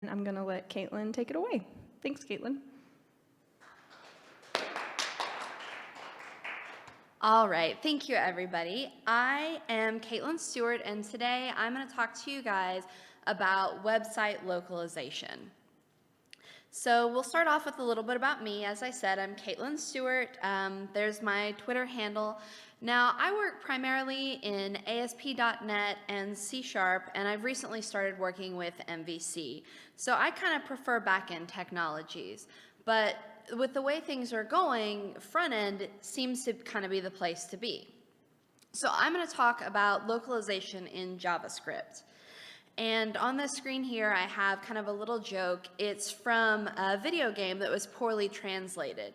I'm going to let Caitlin take it away. Thanks, Caitlin. All right, thank you everybody. I am Caitlin Stewart, and today I'm going to talk to you guys about website localization. So we'll start off with a little bit about me. As I said, I'm Caitlin Stewart. There's my Twitter handle. Now, I work primarily in ASP.NET and C#, and I've recently started working with MVC. So I kind of prefer back-end technologies, but with the way things are going, front-end seems to kind of be the place to be. So I'm going to talk about localization in JavaScript. And on the screen here, I have kind of a little joke. It's from a video game that was poorly translated.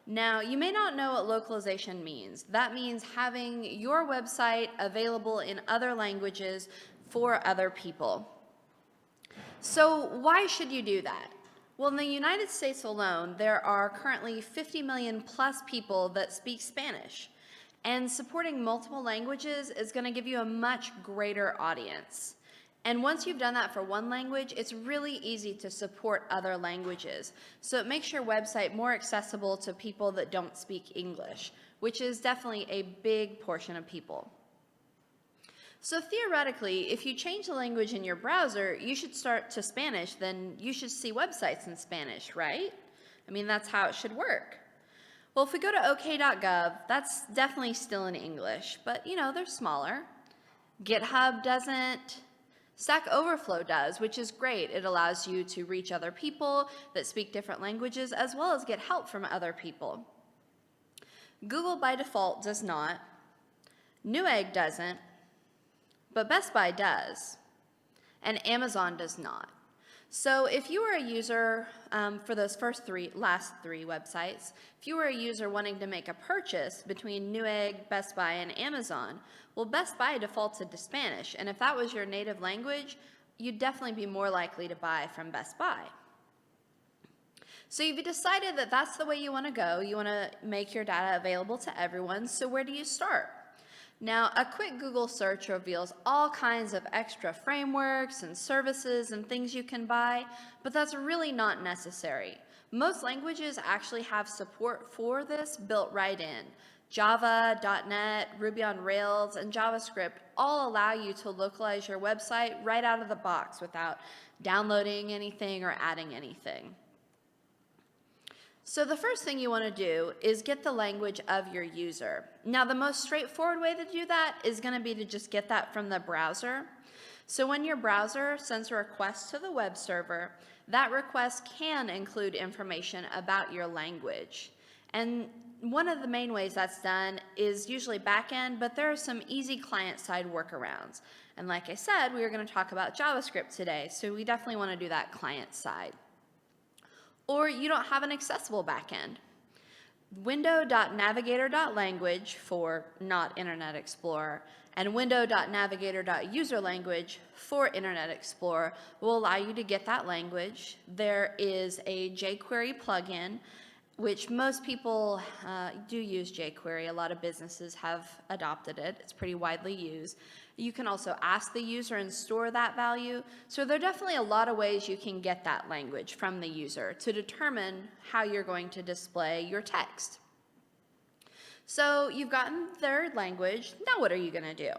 Now, you may not know what localization means. That means having your website available in other languages for other people. So why should you do that? Well, in the United States alone, there are currently 50 million plus people that speak Spanish. And supporting multiple languages is going to give you a much greater audience. And once you've done that for one language, it's really easy to support other languages. So it makes your website more accessible to people that don't speak English, which is definitely a big portion of people. So theoretically, if you change the language in your browser, you should start to Spanish, then you should see websites in Spanish, right? I mean, that's how it should work. Well, if we go to ok.gov, that's definitely still in English, but you know, they're smaller. GitHub doesn't. Stack Overflow does, which is great. It allows you to reach other people that speak different languages as well as get help from other people. Google by default does not. Newegg doesn't, but Best Buy does, and Amazon does not. So if you were a user for those last three websites, if you were a user wanting to make a purchase between Newegg, Best Buy, and Amazon, well, Best Buy defaults to Spanish, and if that was your native language, you'd definitely be more likely to buy from Best Buy. So you've decided that that's the way you want to go. You want to make your data available to everyone, so where do you start? Now, a quick Google search reveals all kinds of extra frameworks and services and things you can buy, but that's really not necessary. Most languages actually have support for this built right in. Java, .NET, Ruby on Rails, and JavaScript all allow you to localize your website right out of the box without downloading anything or adding anything. So the first thing you want to do is get the language of your user. Now, the most straightforward way to do that is going to be to just get that from the browser. So when your browser sends a request to the web server, that request can include information about your language. And one of the main ways that's done is usually back-end, but there are some easy client-side workarounds. And like I said, we are going to talk about JavaScript today, so we definitely want to do that client-side. Or you don't have an accessible backend. Window.navigator.language for not Internet Explorer and window.navigator.userlanguage for Internet Explorer will allow you to get that language. There is a Jquery plugin, which most people do use Jquery. A lot of businesses have adopted it. It's pretty widely used. You can also ask the user and store that value. So there are definitely a lot of ways you can get that language from the user to determine how you're going to display your text. So you've gotten their language. Now what are you going to do?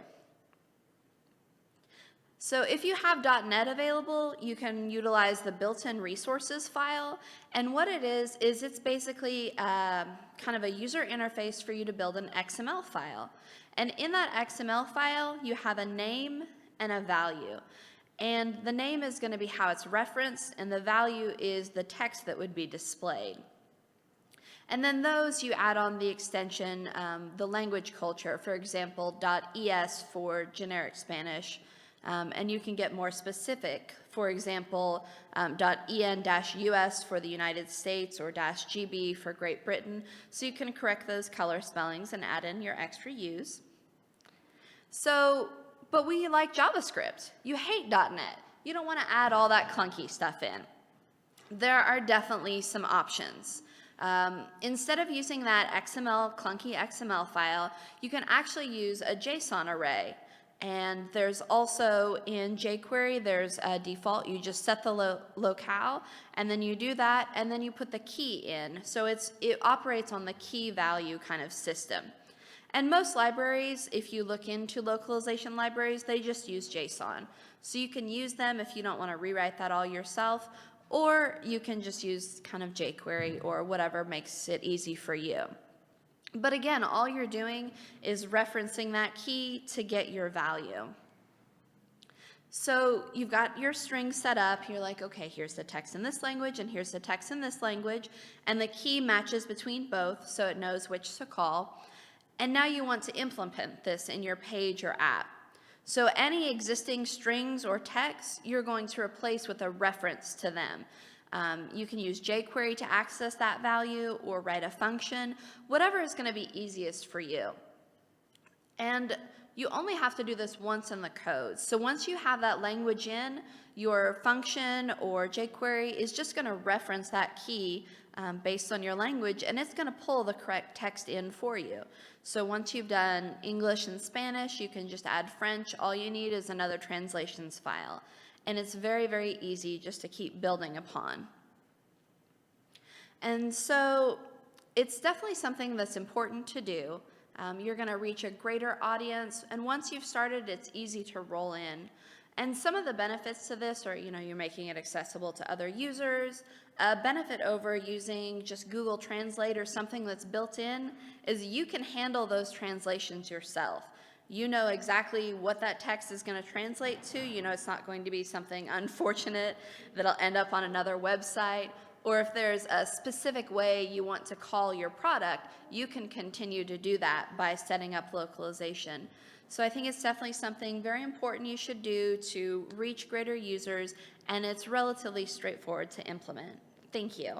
So if you have .NET available, you can utilize the built-in resources file. And what it is it's basically kind of a user interface for you to build an XML file. And in that XML file, you have a name and a value. And the name is going to be how it's referenced, and the value is the text that would be displayed. And then those you add on the extension, the language culture, for example, .es for generic Spanish. And you can get more specific, for example, .en-us for the United States or -gb for Great Britain, so you can correct those color spellings and add in your extra U's. So, but we like JavaScript. You hate .NET. You don't want to add all that clunky stuff in. There are definitely some options. Instead of using that clunky XML file, you can actually use a JSON array. And there's also in jQuery, there's a default. You just set the locale, and then you do that, and then you put the key in. So it operates on the key value kind of system. And most libraries, if you look into localization libraries, they just use JSON. So you can use them if you don't want to rewrite that all yourself, or you can just use kind of jQuery or whatever makes it easy for you. But again, all you're doing is referencing that key to get your value. So you've got your string set up. You're like, okay, here's the text in this language and here's the text in this language. And the key matches between both so it knows which to call. And now you want to implement this in your page or app. So any existing strings or text, you're going to replace with a reference to them. You can use jQuery to access that value or write a function, whatever is going to be easiest for you. And you only have to do this once in the code. So once you have that language in, your function or jQuery is just going to reference that key based on your language, and it's going to pull the correct text in for you. So once you've done English and Spanish, you can just add French. All you need is another translations file. And it's very, very easy just to keep building upon. And so it's definitely something that's important to do. You're going to reach a greater audience, and once you've started, it's easy to roll in. And some of the benefits to this are, you're making it accessible to other users. A benefit over using just Google Translate or something that's built in is you can handle those translations yourself. You know exactly what that text is going to translate to. It's not going to be something unfortunate that'll end up on another website. Or if there's a specific way you want to call your product, you can continue to do that by setting up localization. So I think it's definitely something very important you should do to reach greater users, and it's relatively straightforward to implement. Thank you.